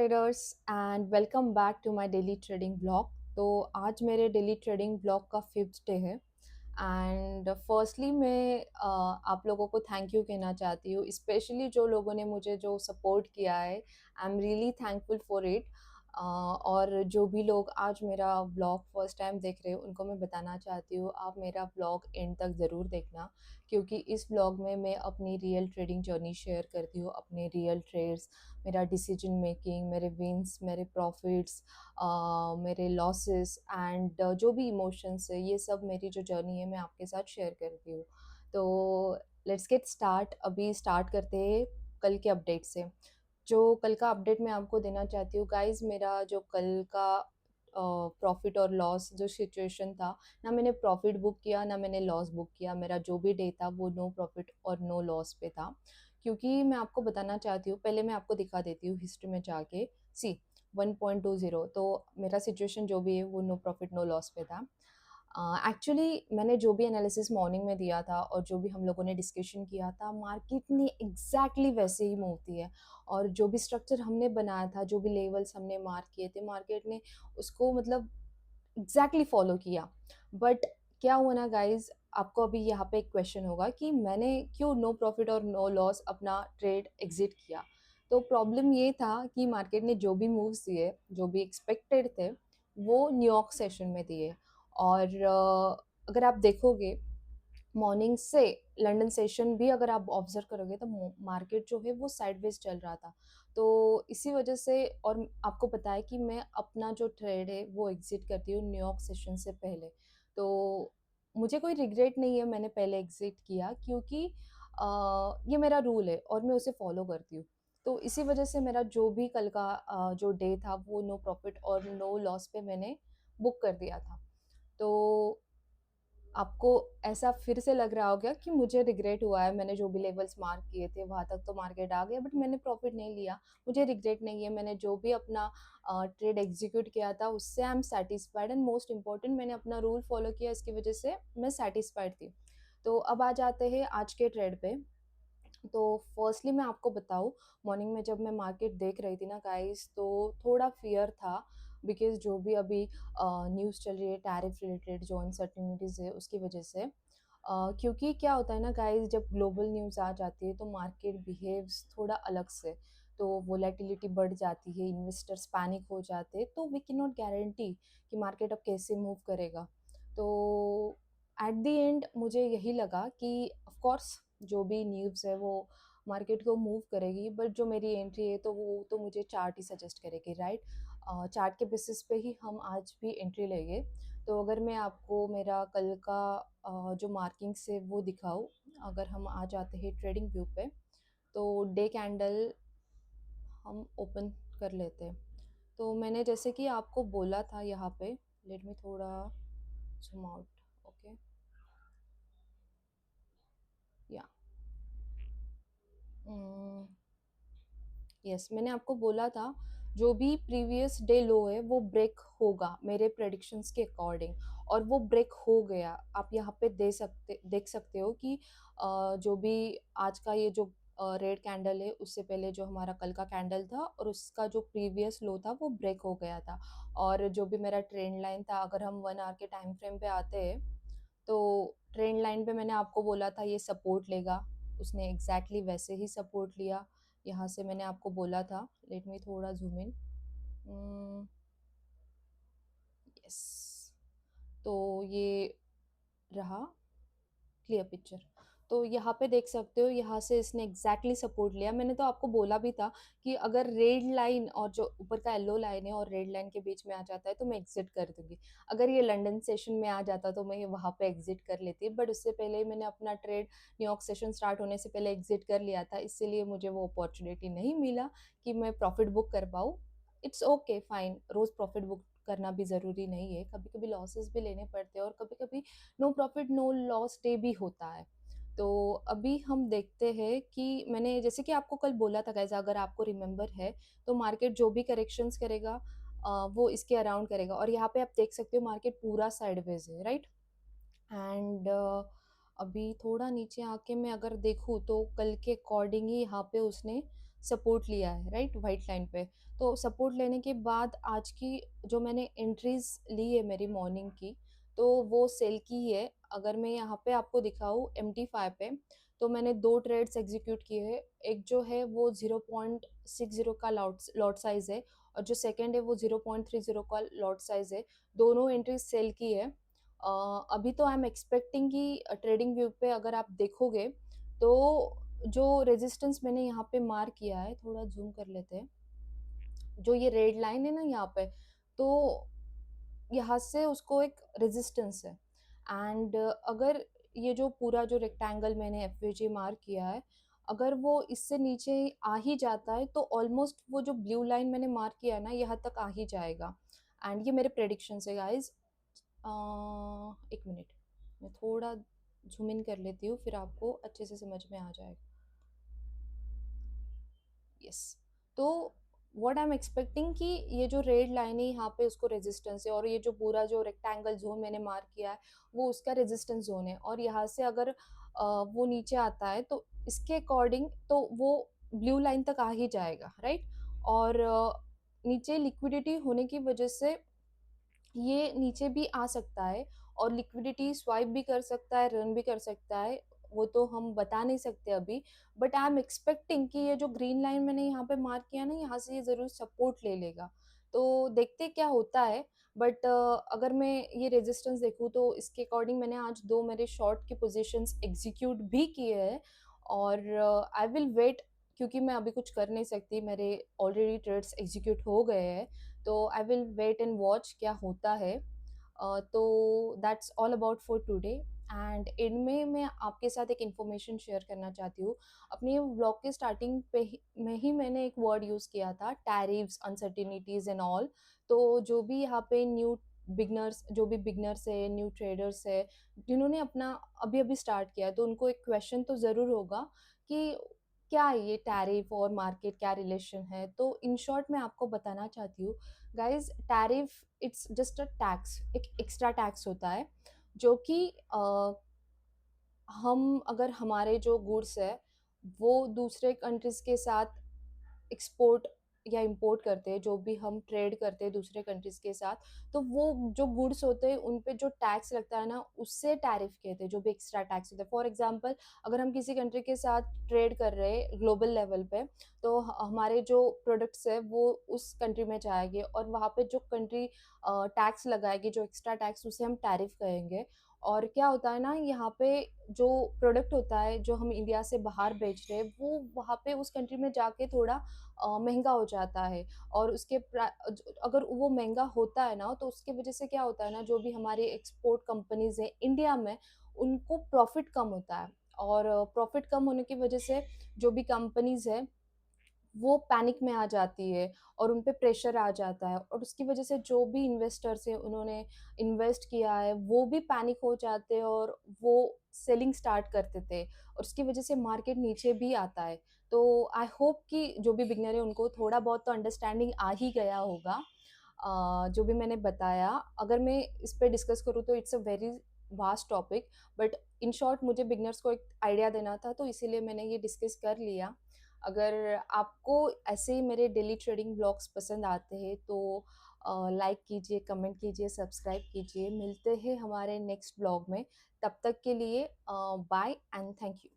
Traders and welcome back to my daily trading blog. तो आज मेरे डेली ट्रेडिंग ब्लॉग का फिफ्थ डे है एंड फर्स्टली मैं आप लोगों को थैंक यू कहना चाहती हूँ, स्पेशली जो लोगों ने मुझे जो सपोर्ट किया है। I am really thankful for it. और जो भी लोग आज मेरा ब्लॉग फर्स्ट टाइम देख रहे हो उनको मैं बताना चाहती हूँ, आप मेरा ब्लॉग एंड तक ज़रूर देखना, क्योंकि इस ब्लॉग में मैं अपनी रियल ट्रेडिंग जर्नी शेयर करती हूँ, अपने रियल ट्रेड्स, मेरा डिसीजन मेकिंग, मेरे विंस, मेरे प्रॉफिट्स, मेरे लॉसेस एंड जो भी इमोशंस है, ये सब मेरी जो जर्नी है मैं आपके साथ शेयर करती हूँ। तो लेट्स गेट स्टार्ट। अभी स्टार्ट करते हैं कल के अपडेट से। जो कल का अपडेट मैं आपको देना चाहती हूँ गाइज, मेरा जो कल का प्रॉफिट और लॉस जो सिचुएशन था, ना मैंने प्रॉफिट बुक किया ना मैंने लॉस बुक किया। मेरा जो भी डे था वो नो प्रॉफिट और नो लॉस पे था, क्योंकि मैं आपको बताना चाहती हूँ। पहले मैं आपको दिखा देती हूँ हिस्ट्री में जाके। सी 1.20, तो मेरा सिचुएशन जो भी है वो नो प्रॉफिट नो लॉस पे था। एक्चुअली मैंने जो भी एनालिसिस मॉर्निंग में दिया था और जो भी हम लोगों ने डिस्कशन किया था, मार्केट ने एग्जैक्टली वैसे ही मूव की है। और जो भी स्ट्रक्चर हमने बनाया था, जो भी लेवल्स हमने मार्क किए थे, मार्केट ने उसको मतलब एग्जैक्टली फॉलो किया। बट क्या हुआ ना गाइज, आपको अभी यहाँ पे एक क्वेश्चन होगा कि मैंने क्यों नो प्रॉफिट और नो लॉस अपना ट्रेड एग्जिट किया। तो प्रॉब्लम ये था कि मार्केट ने जो भी मूव्स दिए, जो भी एक्सपेक्टेड थे, वो न्यूयॉर्क सेशन में दिए। और अगर आप देखोगे मॉर्निंग से लंदन सेशन भी अगर आप ऑब्जर्व करोगे तो मार्केट जो है वो साइडवेज चल रहा था। तो इसी वजह से, और आपको पता है कि मैं अपना जो ट्रेड है वो एग्जिट करती हूँ न्यूयॉर्क सेशन से पहले। तो मुझे कोई रिग्रेट नहीं है मैंने पहले एग्जिट किया, क्योंकि ये मेरा रूल है और मैं उसे फॉलो करती हूँ। तो इसी वजह से मेरा जो भी कल का जो डे था वो नो प्रॉफिट और नो लॉस पे मैंने बुक कर दिया था। तो आपको ऐसा फिर से लग रहा होगा कि मुझे रिग्रेट हुआ है, मैंने जो भी लेवल्स मार्क किए थे वहाँ तक तो मार्केट आ गया बट मैंने प्रॉफिट नहीं लिया। मुझे रिग्रेट नहीं है, मैंने जो भी अपना ट्रेड एग्जीक्यूट किया था उससे I am satisfied, and most important मैंने अपना रूल फॉलो किया, इसकी वजह से मैं सेटिस्फाइड थी। तो अब आ जाते हैं आज के ट्रेड पे। तो फर्स्टली मैं आपको बताऊँ, मॉर्निंग में जब मैं मार्केट देख रही थी ना गाइस, तो थोड़ा फियर था, बिकॉज जो भी अभी न्यूज़ चल रही है टैरिफ रिलेटेड, जो अनसर्टिनिटीज़ है उसकी वजह से। क्योंकि क्या होता है ना गाइस, जब ग्लोबल न्यूज़ आ जाती है तो मार्केट बिहेव्स थोड़ा अलग से। तो वोलेटिलिटी बढ़ जाती है, इन्वेस्टर्स पैनिक हो जाते हैं, तो वी कैन नॉट गारंटी कि मार्केट अब कैसे मूव करेगा। तो एट द एंड मुझे यही लगा कि ऑफ कोर्स जो भी न्यूज़ है वो मार्केट को मूव करेगी, बट जो मेरी एंट्री है तो वो तो मुझे चार्ट ही सजेस्ट करेगी, राइट। चार्ट के बेसिस पे ही हम आज भी एंट्री लेंगे। तो अगर मैं आपको मेरा कल का जो मार्किंग्स है वो दिखाऊँ, अगर हम आ जाते हैं ट्रेडिंग व्यू पे, तो डे कैंडल हम ओपन कर लेते हैं। तो मैंने जैसे कि आपको बोला था यहाँ पे, लेट मी थोड़ा जूम आउट, ओके, या यस, मैंने आपको बोला था जो भी प्रीवियस डे लो है वो ब्रेक होगा मेरे प्रेडिक्शंस के अकॉर्डिंग, और वो ब्रेक हो गया। आप यहाँ पे देख सकते हो कि जो भी आज का ये जो रेड कैंडल है, उससे पहले जो हमारा कल का कैंडल था और उसका जो प्रीवियस लो था वो ब्रेक हो गया था। और जो भी मेरा ट्रेंड लाइन था, अगर हम 1 आवर के टाइम फ्रेम पे आते हैं, तो ट्रेंड लाइन पे मैंने आपको बोला था ये सपोर्ट लेगा, उसने एग्जैक्टली वैसे ही सपोर्ट लिया। यहाँ से मैंने आपको बोला था, लेट मी थोड़ा जूम इन, यस। तो ये रहा क्लियर पिक्चर। तो यहाँ पे देख सकते हो, यहाँ से इसने एग्जैक्टली सपोर्ट लिया। मैंने तो आपको बोला भी था कि अगर रेड लाइन और जो ऊपर का येलो लाइन है और रेड लाइन के बीच में आ जाता है तो मैं एग्जिट कर दूंगी। अगर ये लंदन सेशन में आ जाता तो मैं वहाँ पे एग्जिट कर लेती, बट उससे पहले ही मैंने अपना ट्रेड न्यूयॉर्क सेशन स्टार्ट होने से पहले एग्जिट कर लिया था, इसीलिए मुझे वो अपॉर्चुनिटी नहीं मिला कि मैं प्रॉफिट बुक कर पाऊँ। इट्स ओके फाइन, रोज़ प्रॉफिट बुक करना भी ज़रूरी नहीं है, कभी कभी लॉसेस भी लेने पड़ते हैं और कभी कभी no profit no loss day भी होता है। तो अभी हम देखते हैं कि मैंने जैसे कि आपको कल बोला था गाइस, अगर आपको रिमेंबर है, तो मार्केट जो भी करेक्शंस करेगा वो इसके अराउंड करेगा। और यहाँ पे आप देख सकते हो मार्केट पूरा साइडवेज है, राइट। एंड अभी थोड़ा नीचे आके मैं अगर देखूँ तो कल के अकॉर्डिंग ही यहाँ पे उसने सपोर्ट लिया है, राइट, वाइट लाइन पे। तो सपोर्ट लेने के बाद आज की जो मैंने एंट्रीज ली है मेरी मॉर्निंग की, तो वो सेल की ही है। अगर मैं यहाँ पे आपको दिखाऊँ MT5 पे, तो मैंने दो ट्रेड्स एग्जीक्यूट किए हैं। एक जो है वो 0.60 का लॉट साइज है, और जो सेकंड है वो 0.30 का लॉट साइज है। दोनों एंट्रीज सेल की है। अभी तो आई एम एक्सपेक्टिंग कि ट्रेडिंग व्यू पे अगर आप देखोगे तो जो रेजिस्टेंस मैंने यहाँ पे मार्क किया है, थोड़ा जूम कर लेते हैं, जो ये रेड लाइन है ना यहाँ पे, तो यहाँ से उसको एक रेजिस्टेंस है। एंड अगर ये जो पूरा जो रेक्टेंगल मैंने एफ मार्क किया है, अगर वो इससे नीचे आ ही जाता है तो ऑलमोस्ट वो जो ब्लू लाइन मैंने मार्क किया है ना, यहाँ तक आ ही जाएगा। एंड ये मेरे प्रेडिक्शन है गाइज। एक मिनट, मैं थोड़ा जूम इन कर लेती हूँ, फिर आपको अच्छे से समझ में आ जाएगा। यस। तो व्हाट आई एम एक्सपेक्टिंग कि ये जो रेड लाइन है यहाँ पे उसको रेजिस्टेंस है, और ये जो पूरा जो रेक्टेंगल जोन मैंने मार्क किया है वो उसका रेजिस्टेंस जोन है। और यहाँ से अगर वो नीचे आता है तो इसके अकॉर्डिंग तो वो ब्लू लाइन तक आ ही जाएगा, राइट। और नीचे लिक्विडिटी होने की वजह से ये नीचे भी आ सकता है, और लिक्विडिटी स्वाइप भी कर सकता है, रन भी कर सकता है, वो तो हम बता नहीं सकते अभी। बट आई एम एक्सपेक्टिंग कि ये जो ग्रीन लाइन मैंने यहाँ पे मार्क किया ना, यहाँ से ये ज़रूर सपोर्ट ले लेगा। तो देखते क्या होता है। बट अगर मैं ये रेजिस्टेंस देखूँ तो इसके अकॉर्डिंग मैंने आज दो मेरे शॉर्ट के पोजीशंस एग्जीक्यूट भी किए हैं। और आई विल वेट, क्योंकि मैं अभी कुछ कर नहीं सकती, मेरे ऑलरेडी ट्रेड्स एग्जीक्यूट हो गए हैं। तो I will wait and watch क्या होता है। तो that's all about for today. And इनमें मैं आपके साथ एक इन्फॉर्मेशन शेयर करना चाहती हूँ। अपने ब्लॉग के स्टार्टिंग पे में ही मैंने एक वर्ड यूज़ किया था, टैरिफ्स, अनसर्टिनिटीज़ एंड ऑल। तो जो भी यहाँ पे न्यू बिगनर्स, जो भी बिगनर्स है, न्यू ट्रेडर्स है, जिन्होंने अपना अभी अभी स्टार्ट किया है, तो उनको एक क्वेश्चन तो ज़रूर होगा कि क्या ये टैरिफ और मार्केट क्या रिलेशन है। तो इन शॉर्ट मैं आपको बताना चाहती हूँ guys, tariff it's just a tax, एक एक्स्ट्रा टैक्स होता है, जो कि हम अगर हमारे जो गुड्स है वो दूसरे कंट्रीज के साथ एक्सपोर्ट या इंपोर्ट करते हैं, जो भी हम ट्रेड करते हैं दूसरे कंट्रीज के साथ, तो वो जो गुड्स होते हैं उन पे जो टैक्स लगता है ना, उससे टैरिफ कहते हैं, जो भी एक्स्ट्रा टैक्स होता है। फॉर एग्जांपल, अगर हम किसी कंट्री के साथ ट्रेड कर रहे हैं ग्लोबल लेवल पे, तो हमारे जो प्रोडक्ट्स है वो उस कंट्री में जाएंगे, और वहाँ पे जो कंट्री टैक्स लगाएगी, जो एक्स्ट्रा टैक्स, उसे हम टैरिफ कहेंगे। और क्या होता है ना, यहाँ पे जो प्रोडक्ट होता है जो हम इंडिया से बाहर बेच रहे हैं, वो वहाँ पे उस कंट्री में जाके थोड़ा महंगा हो जाता है। और अगर वो महंगा होता है ना, तो उसकी वजह से क्या होता है ना, जो भी हमारे एक्सपोर्ट कंपनीज है इंडिया में, उनको प्रॉफिट कम होता है। और प्रॉफिट कम होने की वजह से जो भी कंपनीज है वो पैनिक में आ जाती है, और उन पे प्रेशर आ जाता है, और उसकी वजह से जो भी इन्वेस्टर्स हैं, उन्होंने इन्वेस्ट किया है, वो भी पैनिक हो जाते हैं, और वो सेलिंग स्टार्ट करते थे, और उसकी वजह से मार्केट नीचे भी आता है। तो आई होप कि जो भी बिगनर है उनको थोड़ा बहुत तो अंडरस्टैंडिंग आ ही गया होगा। जो भी मैंने बताया, अगर मैं इस पे डिस्कस करूँ तो it's a very vast topic, but in short मुझे बिगनर्स को एक आइडिया देना था, तो इसीलिए मैंने ये डिस्कस कर लिया। अगर आपको ऐसे ही मेरे डेली ट्रेडिंग ब्लॉग्स पसंद आते हैं तो लाइक कीजिए, कमेंट कीजिए, सब्सक्राइब कीजिए। मिलते हैं हमारे नेक्स्ट ब्लॉग में। तब तक के लिए बाय एंड थैंक यू।